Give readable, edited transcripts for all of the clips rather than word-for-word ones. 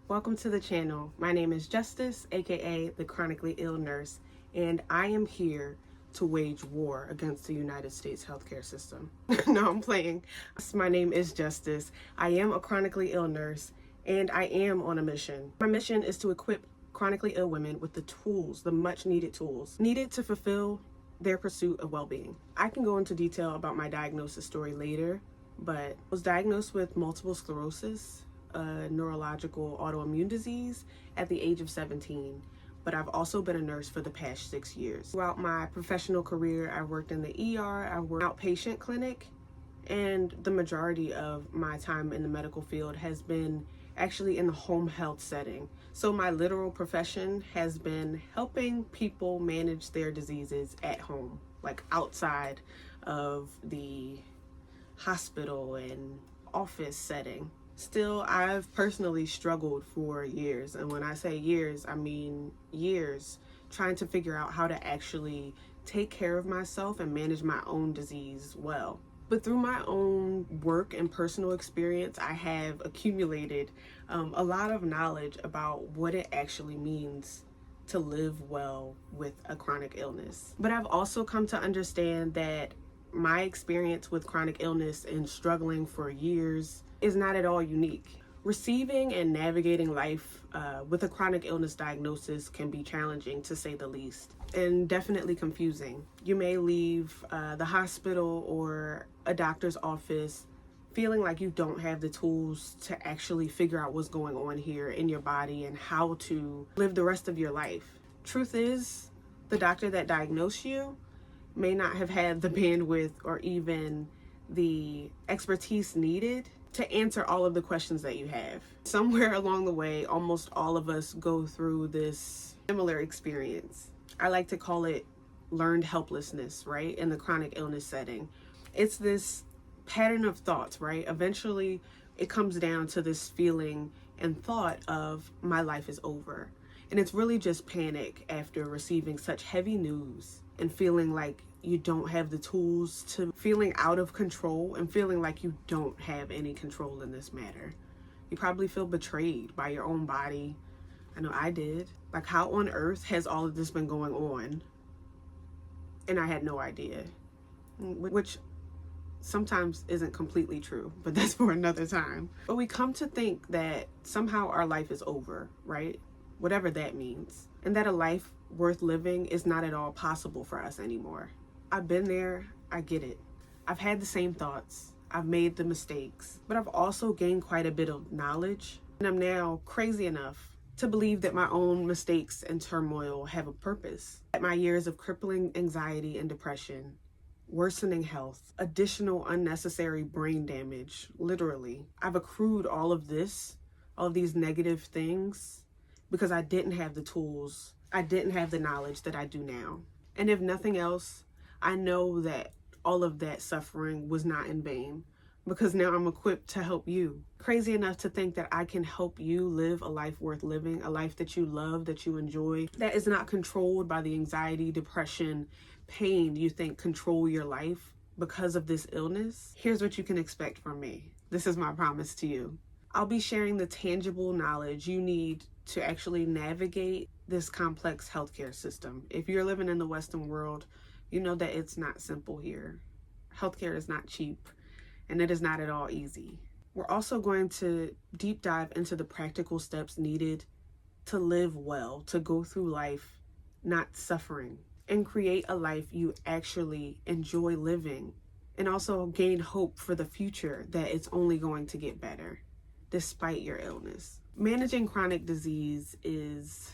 Welcome to the channel. My name is Justice, aka the Chronically Ill Nurse, and I am here to wage war against the United States healthcare system. No, I'm playing. My name is Justice. I am a chronically ill nurse, and I am on a mission. My mission is to equip chronically ill women with the tools, the much needed tools, needed to fulfill their pursuit of well-being. I can go into detail about my diagnosis story later, but I was diagnosed with multiple sclerosis, a neurological autoimmune disease, at the age of 17. But I've also been a nurse for the past 6 years. Throughout my professional career, I worked in the ER, I worked outpatient clinic, and the majority of my time in the medical field has been actually in the home health setting. So my literal profession has been helping people manage their diseases at home, like outside of the hospital and office setting. Still, I've personally struggled for years, and when I say years, I mean years, trying to figure out how to actually take care of myself and manage my own disease well. But through my own work and personal experience, I have accumulated a lot of knowledge about what it actually means to live well with a chronic illness. But I've also come to understand that my experience with chronic illness and struggling for years is not at all unique. Receiving and navigating life with a chronic illness diagnosis can be challenging, to say the least, and definitely confusing. You may leave the hospital or a doctor's office feeling like you don't have the tools to actually figure out what's going on here in your body and how to live the rest of your life. Truth is, the doctor that diagnosed you may not have had the bandwidth or even the expertise needed to answer all of the questions that you have. Somewhere along the way, almost all of us go through this similar experience. I like to call it learned helplessness, right? In the chronic illness setting. It's this pattern of thoughts, right? Eventually, it comes down to this feeling and thought of my life is over. And it's really just panic after receiving such heavy news and feeling like you don't have the tools, to feeling out of control and feeling like you don't have any control in this matter. You probably feel betrayed by your own body. I know I did. Like, how on earth has all of this been going on? And I had no idea. Which sometimes isn't completely true, but that's for another time. But we come to think that somehow our life is over, right? Whatever that means. And that a life worth living is not at all possible for us anymore. I've been there, I get it. I've had the same thoughts, I've made the mistakes, but I've also gained quite a bit of knowledge, and I'm now crazy enough to believe that my own mistakes and turmoil have a purpose. That my years of crippling anxiety and depression, worsening health, additional unnecessary brain damage, literally, I've accrued all of this, all of these negative things, because I didn't have the tools, I didn't have the knowledge that I do now. And if nothing else, I know that all of that suffering was not in vain, because now I'm equipped to help you. Crazy enough to think that I can help you live a life worth living, a life that you love, that you enjoy, that is not controlled by the anxiety, depression, pain you think control your life because of this illness. Here's what you can expect from me. This is my promise to you. I'll be sharing the tangible knowledge you need to actually navigate this complex healthcare system. If you're living in the Western world, you know that it's not simple here. Healthcare is not cheap, and it is not at all easy. We're also going to deep dive into the practical steps needed to live well, to go through life not suffering, and create a life you actually enjoy living, and also gain hope for the future that it's only going to get better despite your illness. Managing chronic disease is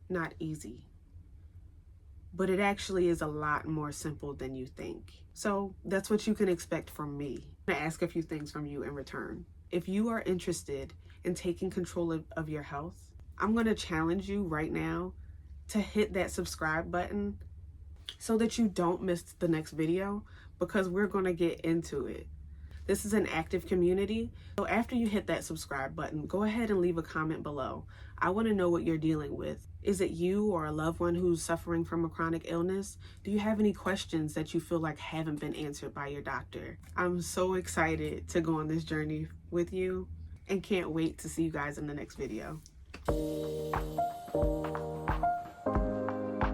not easy, but it actually is a lot more simple than you think. So that's what you can expect from me. I'm gonna ask a few things from you in return. If you are interested in taking control of your health, I'm gonna challenge you right now to hit that subscribe button so that you don't miss the next video, because we're gonna get into it. This is an active community, so after you hit that subscribe button, go ahead and leave a comment below. I want to know what you're dealing with. Is it you or a loved one who's suffering from a chronic illness? Do you have any questions that you feel like haven't been answered by your doctor? I'm so excited to go on this journey with you, and can't wait to see you guys in the next video.